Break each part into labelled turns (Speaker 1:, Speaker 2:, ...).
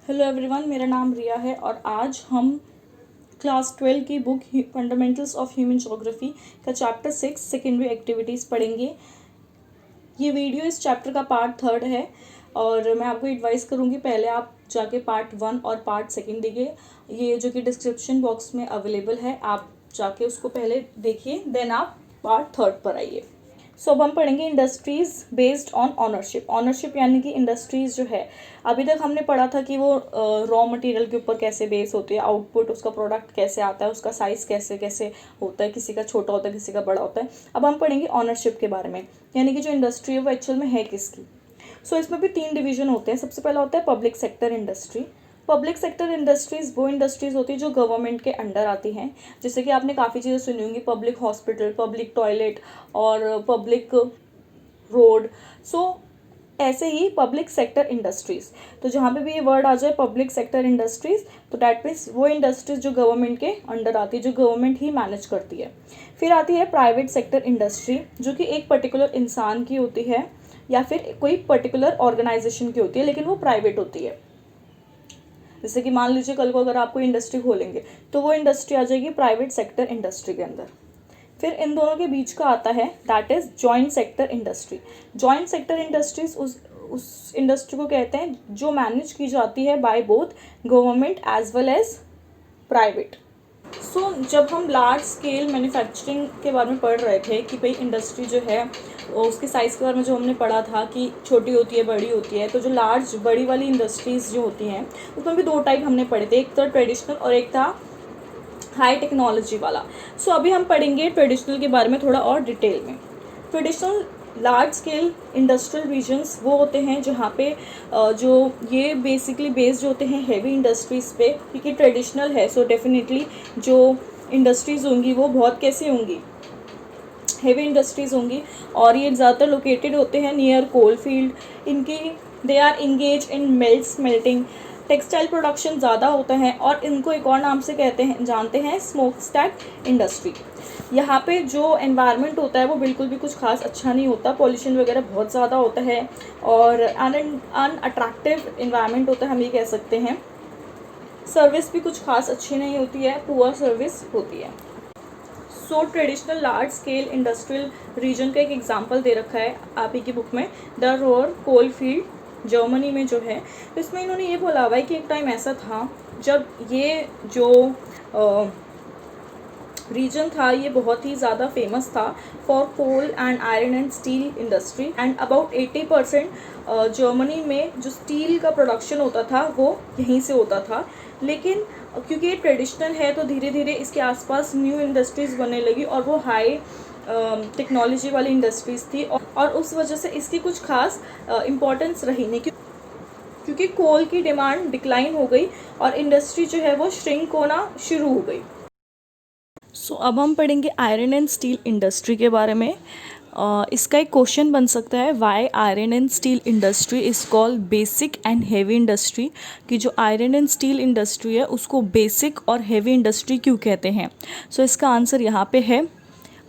Speaker 1: Hello everyone, मेरा नाम रिया है और आज हम क्लास 12 की book fundamentals of human geography का चैप्टर 6 सेकेंडरी एक्टिविटीज़ पढ़ेंगे। ये वीडियो इस चैप्टर का पार्ट 3 है और मैं आपको एडवाइस करूँगी पहले आप जाके पार्ट 1 और पार्ट 2 देखिए, ये जो कि डिस्क्रिप्शन बॉक्स में अवेलेबल है, आप जाके उसको पहले देखिए, देन आप पार्ट 3 पर आइए। सो अब हम पढ़ेंगे industries based on ownership. Ownership यानी कि इंडस्ट्रीज़ जो है, अभी तक हमने पढ़ा था कि वो रॉ मटेरियल के ऊपर कैसे बेस होती है, आउटपुट उसका प्रोडक्ट कैसे आता है, उसका साइज़ कैसे कैसे होता है, किसी का छोटा होता है किसी का बड़ा होता है। अब हम पढ़ेंगे ऑनरशिप के बारे में, यानी कि जो इंडस्ट्री है वो एक्चुअल में है किसकी। सो इसमें भी 3 डिवीजन होते हैं। सबसे पहला होता है public sector industry. Public sector industries वो इंडस्ट्रीज़ होती है जो गवर्नमेंट के अंडर आती हैं, जैसे कि आपने काफ़ी चीज़ें सुनी होंगी, पब्लिक हॉस्पिटल, पब्लिक टॉयलेट और पब्लिक रोड। सो ऐसे ही पब्लिक सेक्टर इंडस्ट्रीज़, तो जहाँ पे भी ये वर्ड आ जाए पब्लिक सेक्टर इंडस्ट्रीज़, तो डैट मीन्स वो इंडस्ट्रीज़ जो गवर्नमेंट के अंडर आती है, जो गवर्नमेंट ही मैनेज करती है। फिर आती है प्राइवेट सेक्टर इंडस्ट्री, जो कि एक पर्टिकुलर इंसान की होती है या फिर कोई पर्टिकुलर ऑर्गेनाइजेशन की होती है, लेकिन वो प्राइवेट होती है। जैसे कि मान लीजिए कल को अगर आप कोई इंडस्ट्री खोलेंगे तो वो इंडस्ट्री आ जाएगी प्राइवेट सेक्टर इंडस्ट्री के अंदर। फिर इन दोनों के बीच का आता है that is joint sector industry. Joint sector industries उस इंडस्ट्री को कहते हैं जो मैनेज की जाती है by both government as well as private. So जब हम लार्ज स्केल मैन्युफैक्चरिंग के बारे में पढ़ रहे थे कि भाई इंडस्ट्री जो है उसके साइज़ के बारे में जो हमने पढ़ा था कि छोटी होती है बड़ी होती है, तो जो लार्ज बड़ी वाली इंडस्ट्रीज़ जो होती हैं उसमें भी 2 टाइप हमने पढ़े थे, एक था ट्रेडिशनल और एक था हाई टेक्नोलॉजी वाला। सो अभी हम पढ़ेंगे ट्रेडिशनल के बारे में थोड़ा और डिटेल में। Traditional large scale industrial regions वो होते हैं जहाँ पे जो ये बेसिकली बेस्ड होते हैं हैवी इंडस्ट्रीज़ पे, क्योंकि ट्रेडिशनल है सो डेफिनेटली जो इंडस्ट्रीज़ होंगी वो बहुत कैसी होंगी, हेवी इंडस्ट्रीज़ होंगी। और ये ज़्यादातर लोकेटेड होते हैं नियर कोल फील्ड। इनकी they are engage in milk smelting, textile production ज़्यादा होता है और इनको एक और नाम से कहते हैं जानते हैं स्मोक स्टैक इंडस्ट्री। यहाँ पे जो एनवायरनमेंट होता है वो बिल्कुल भी कुछ खास अच्छा नहीं होता, पॉल्यूशन वगैरह बहुत ज़्यादा होता है और अनअट्रैक्टिव इन्वायरमेंट होता है, हम ये कह सकते हैं। सर्विस भी कुछ खास अच्छी नहीं होती है, पुअर सर्विस होती है। सो traditional large scale industrial region का एक एग्जांपल दे रखा है आप ही की बुक में, the Ruhr coal field Germany में जो है। तो इसमें इन्होंने ये बोला हुआ है कि एक टाइम ऐसा था जब ये जो रीजन था ये बहुत ही ज़्यादा फेमस था for coal and iron and steel industry, and about 80% Germany में जो स्टील का प्रोडक्शन होता था वो यहीं से होता था। लेकिन क्योंकि ये ट्रेडिशनल है तो धीरे धीरे इसके आसपास न्यू इंडस्ट्रीज़ बनने लगी और वो हाई टेक्नोलॉजी वाली इंडस्ट्रीज़ थी और उस वजह से इसकी कुछ खास इम्पोर्टेंस रही नहीं, क्योंकि कोल की डिमांड डिक्लाइन हो गई और इंडस्ट्री जो है वो श्रिंक होना शुरू हो गई। सो अब हम पढ़ेंगे आयरन एंड स्टील इंडस्ट्री के बारे में। इसका एक क्वेश्चन बन सकता है, why iron and steel industry is called basic and heavy industry, कि जो आयरन एंड स्टील इंडस्ट्री है उसको बेसिक और हेवी इंडस्ट्री क्यों कहते हैं। सो इसका आंसर यहाँ पे है,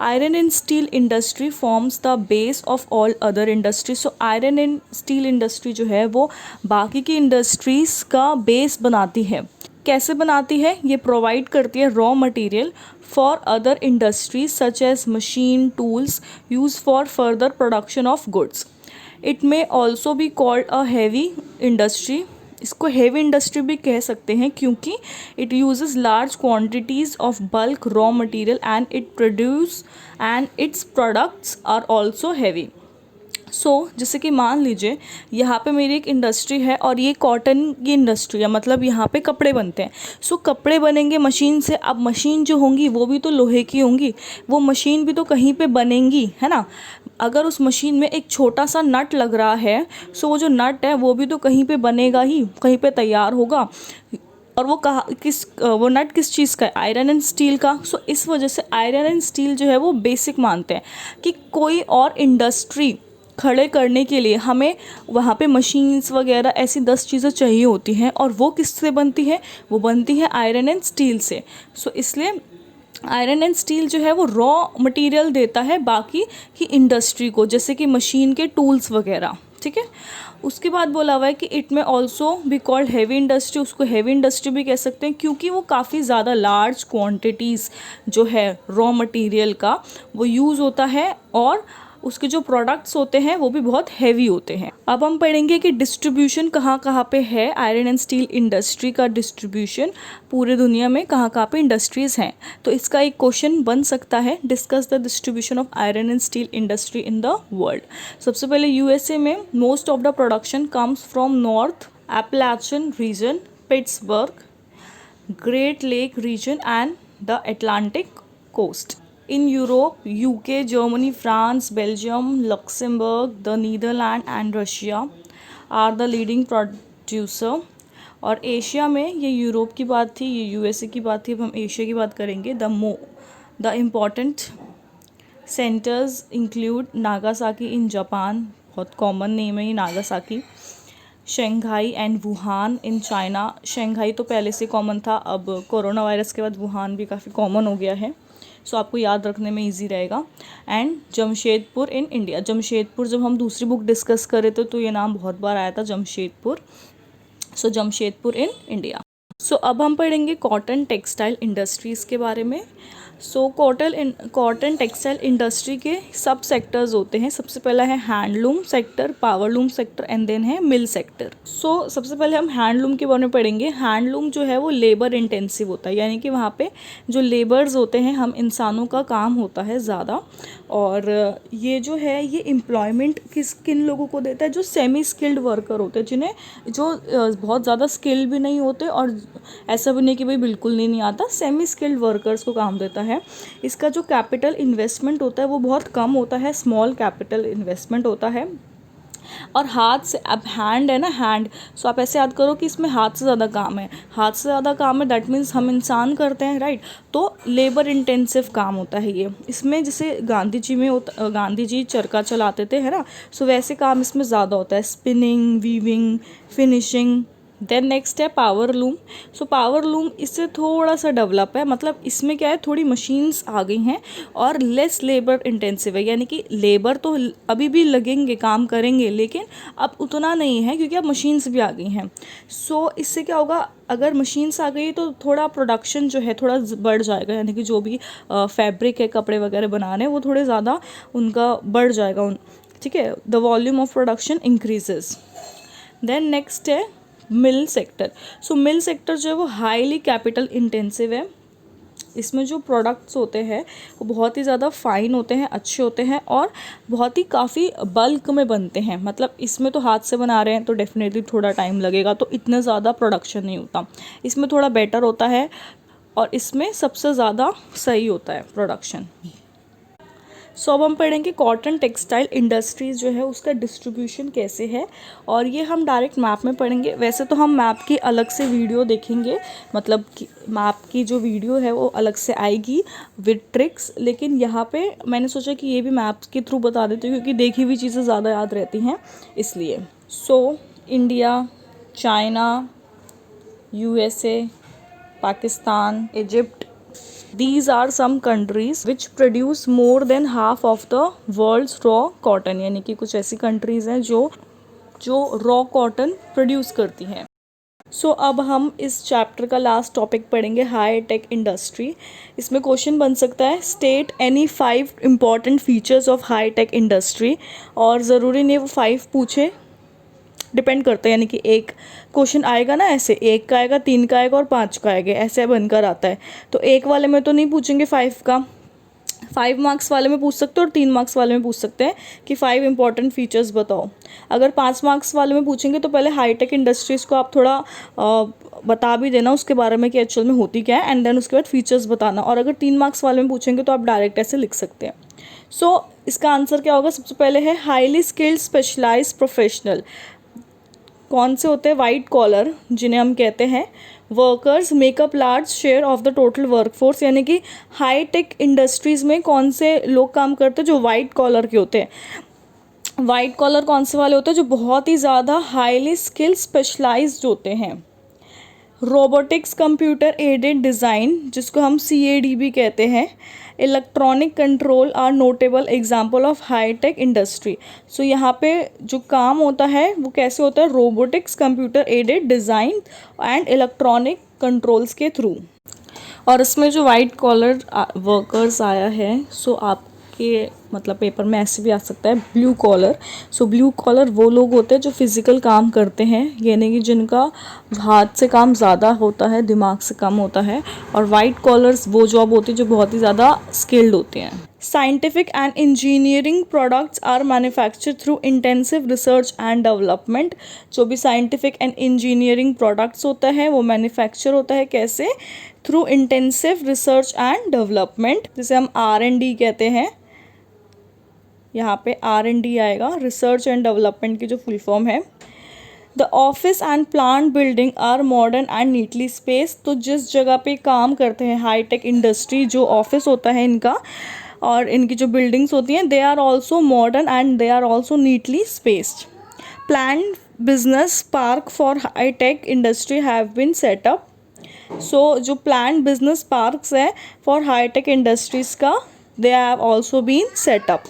Speaker 1: iron and steel industry forms the base of all other industry. So iron and steel industry जो है वो बाकी की इंडस्ट्रीज़ का बेस बनाती है। कैसे बनाती है, ये प्रोवाइड करती है raw material for other industries such as machine tools use for further production of goods. It may also be called a heavy industry. इसको हैवी इंडस्ट्री भी कह सकते हैं क्योंकि it uses large quantities of bulk raw material and it produce and its products are also heavy. So जैसे कि मान लीजिए यहाँ पे मेरी एक इंडस्ट्री है और ये कॉटन की इंडस्ट्री है, मतलब यहाँ पे कपड़े बनते हैं। सो कपड़े बनेंगे मशीन से, अब मशीन जो होंगी वो भी तो लोहे की होंगी, वो मशीन भी तो कहीं पे बनेंगी, है ना। अगर उस मशीन में एक छोटा सा नट लग रहा है सो वो जो नट है वो भी तो कहीं पे बनेगा ही, कहीं पे तैयार होगा। और वो नट किस चीज़ का है, आयरन एंड स्टील का। सो इस वजह से आयरन एंड स्टील जो है वो बेसिक मानते हैं कि कोई और इंडस्ट्री खड़े करने के लिए हमें वहाँ पे मशीन्स वगैरह ऐसी 10 चीज़ें चाहिए होती हैं और वो किससे बनती है, वो बनती है आयरन एंड स्टील से। सो इसलिए आयरन एंड स्टील जो है वो रॉ मटेरियल देता है बाकी की इंडस्ट्री को, जैसे कि मशीन के टूल्स वगैरह। ठीक है। उसके बाद बोला हुआ है कि इट में also be called heavy industry, उसको हैवी इंडस्ट्री भी कह सकते हैं क्योंकि वो काफ़ी ज़्यादा लार्ज क्वांटिटीज़ जो है रॉ मटेरियल का वो यूज़ होता है और उसके जो प्रोडक्ट्स होते हैं वो भी बहुत हैवी होते हैं। अब हम पढ़ेंगे कि डिस्ट्रीब्यूशन कहाँ कहाँ पे है, आयरन एंड स्टील इंडस्ट्री का डिस्ट्रीब्यूशन पूरे दुनिया में कहाँ कहाँ पे इंडस्ट्रीज़ हैं। तो इसका एक क्वेश्चन बन सकता है, discuss the distribution of iron and steel industry in the world. सबसे पहले यूएसए में most of the production comes from north Appalachian region, Pittsburgh, great lake region and the Atlantic coast. In Europe, UK, Germany, France, Belgium, Luxembourg, the Netherlands and Russia are the leading producer। और Asia में, ये Europe की बात थी, ये USA की बात थी, अब हम एशिया की बात करेंगे। The important centres include Nagasaki in Japan, बहुत कॉमन नेम है ये Nagasaki, Shanghai and Wuhan in China. Shanghai तो पहले से कॉमन था, अब कोरोना वायरस के बाद वुहान भी काफ़ी कॉमन हो गया है, सो आपको याद रखने में इजी रहेगा। And Jamshedpur in India. Jamshedpur जब हम दूसरी बुक डिस्कस कर रहे थे तो ये नाम बहुत बार आया था, जमशेदपुर। सो जमशेदपुर इन इंडिया। सो अब हम पढ़ेंगे कॉटन टेक्सटाइल इंडस्ट्रीज़ के बारे में। सो कॉटन टेक्सटाइल इंडस्ट्री के सब सेक्टर्स होते हैं। सबसे पहला है handloom sector, powerloom sector and then है मिल सेक्टर। सो सबसे पहले हम हैंडलूम के बारे में पढ़ेंगे। हैंडलूम जो है वो लेबर इंटेंसिव होता है, यानी कि वहाँ पे जो लेबर्स होते हैं, हम इंसानों का काम होता है ज़्यादा। और ये जो है ये एम्प्लॉयमेंट किन लोगों को देता है, जो सेमी स्किल्ड वर्कर होते हैं, जिन्हें जो बहुत ज़्यादा स्किल भी नहीं होते और ऐसा भी नहीं कि भाई बिल्कुल नहीं आता, सेमी स्किल्ड वर्कर्स को काम देता है। इसका जो कैपिटल इन्वेस्टमेंट होता है वो बहुत कम होता है, स्मॉल कैपिटल इन्वेस्टमेंट होता है। और हाथ से, अब हैंड है ना, हैंड, सो आप ऐसे याद करो कि इसमें हाथ से ज़्यादा काम है, हाथ से ज़्यादा काम है, दैट मीन्स हम इंसान करते हैं, राइट। तो लेबर इंटेंसिव काम होता है ये। इसमें जैसे गांधी जी में होता, गांधी जी चरखा चलाते थे, है ना, सो वैसे काम इसमें ज़्यादा होता है, spinning, weaving, finishing. Then next है power loom. So power loom इससे थोड़ा सा डेवलप है, मतलब इसमें क्या है, थोड़ी मशीन्स आ गई हैं और लेस लेबर इंटेंसिव है, यानी कि लेबर तो अभी भी लगेंगे, काम करेंगे, लेकिन अब उतना नहीं है क्योंकि अब मशीन्स भी आ गई हैं। सो इससे क्या होगा, अगर मशीन्स आ गई तो थोड़ा प्रोडक्शन जो है थोड़ा बढ़ जाएगा, यानी कि जो भी फैब्रिक है, कपड़े वगैरह बनाने, वो थोड़े ज़्यादा उनका बढ़ जाएगा, ठीक है, the volume of production increases. Then next है मिल सेक्टर। सो मिल सेक्टर जो है वो हाईली कैपिटल इंटेंसिव है। इसमें जो प्रोडक्ट्स होते हैं वो बहुत ही ज़्यादा फाइन होते हैं, अच्छे होते हैं और बहुत ही काफ़ी बल्क में बनते हैं। मतलब इसमें तो हाथ से बना रहे हैं तो डेफिनेटली थोड़ा टाइम लगेगा, तो इतना ज़्यादा प्रोडक्शन नहीं होता। इसमें थोड़ा बेटर होता है और इसमें सबसे ज़्यादा सही होता है प्रोडक्शन। सो अब हम पढ़ेंगे कॉटन टेक्सटाइल इंडस्ट्रीज़ जो है उसका डिस्ट्रीब्यूशन कैसे है, और ये हम डायरेक्ट मैप में पढ़ेंगे। वैसे तो हम मैप की अलग से वीडियो देखेंगे, मतलब कि मैप की जो वीडियो है वो अलग से आएगी विद ट्रिक्स, लेकिन यहाँ पे मैंने सोचा कि ये भी मैप के थ्रू बता देती हूँ क्योंकि देखी हुई चीज़ें ज़्यादा याद रहती हैं इसलिए। So India, China, USA, Pakistan, Egypt, These are some countries which produce more than half of the world's raw cotton, यानी कि कुछ ऐसी कंट्रीज़ हैं जो रॉ कॉटन प्रोड्यूस करती हैं। सो अब हम इस चैप्टर का लास्ट टॉपिक पढ़ेंगे, हाई टेक इंडस्ट्री। इसमें क्वेश्चन बन सकता है, state any 5 important features of high tech industry, और ज़रूरी नहीं वो 5 पूछे, डिपेंड करता है, यानी कि एक क्वेश्चन आएगा ना ऐसे, 1 का आएगा, 3 का आएगा और 5 का आएगा, ऐसे बनकर आता है। तो 1 वाले में तो नहीं पूछेंगे 5 का, 5 मार्क्स वाले में पूछ सकते हो और 3 मार्क्स वाले में पूछ सकते हैं कि 5 इंपॉर्टेंट फीचर्स बताओ। अगर 5 मार्क्स वाले में पूछेंगे तो पहले हाईटेक इंडस्ट्रीज़ को आप थोड़ा बता भी देना उसके बारे में कि एक्चुअल में होती क्या है, एंड देन उसके बाद फीचर्स बताना। और अगर 3 मार्क्स वाले में पूछेंगे तो आप डायरेक्ट ऐसे लिख सकते हैं। सो इसका आंसर क्या होगा, सबसे पहले है हाईली स्किल्ड स्पेशलाइज प्रोफेशनल। कौन से होते हैं, वाइट कॉलर जिन्हें हम कहते हैं, workers makeup large share of the total workforce, यानी कि हाई टेक इंडस्ट्रीज़ में कौन से लोग काम करते हैं, जो वाइट कॉलर के होते हैं। वाइट कॉलर कौन से वाले होते हैं, जो बहुत ही ज़्यादा हाईली स्किल्ड स्पेशलाइज्ड होते हैं। रोबोटिक्स कंप्यूटर एडेड डिज़ाइन, जिसको हम CAD भी कहते हैं, electronic control are notable example of high tech industry. So यहाँ पे जो काम होता है वो कैसे होता है, robotics computer aided design and electronic controls के थ्रू। और इसमें जो वाइट कॉलर वर्कर्स आया है, सो आपके मतलब पेपर में ऐसे भी आ सकता है blue collar. So blue collar वो लोग होते हैं जो फिज़िकल काम करते हैं, यानी कि जिनका हाथ से काम ज़्यादा होता है, दिमाग से कम होता है। और वाइट कॉलर्स वो जॉब होती है जो बहुत ही ज़्यादा स्किल्ड होते हैं। Scientific and engineering products are manufactured through intensive research and development. जो भी साइंटिफिक एंड इंजीनियरिंग प्रोडक्ट्स होता है वो मैन्युफैक्चर होता है कैसे, through intensive research and development, जिसे हम R&D कहते हैं। यहाँ पे R&D आएगा, रिसर्च एंड डेवलपमेंट की जो फुल फॉर्म है। The office and plant building are modern and neatly space. तो जिस जगह पे काम करते हैं हाईटेक इंडस्ट्री, जो ऑफिस होता है इनका और इनकी जो बिल्डिंग्स होती हैं, they are also modern and they are also neatly spaced. Plan business park for high tech industry have been set up. So जो प्लान बिजनेस पार्क्स है फॉर हाईटेक इंडस्ट्रीज़ का, they have also been setup.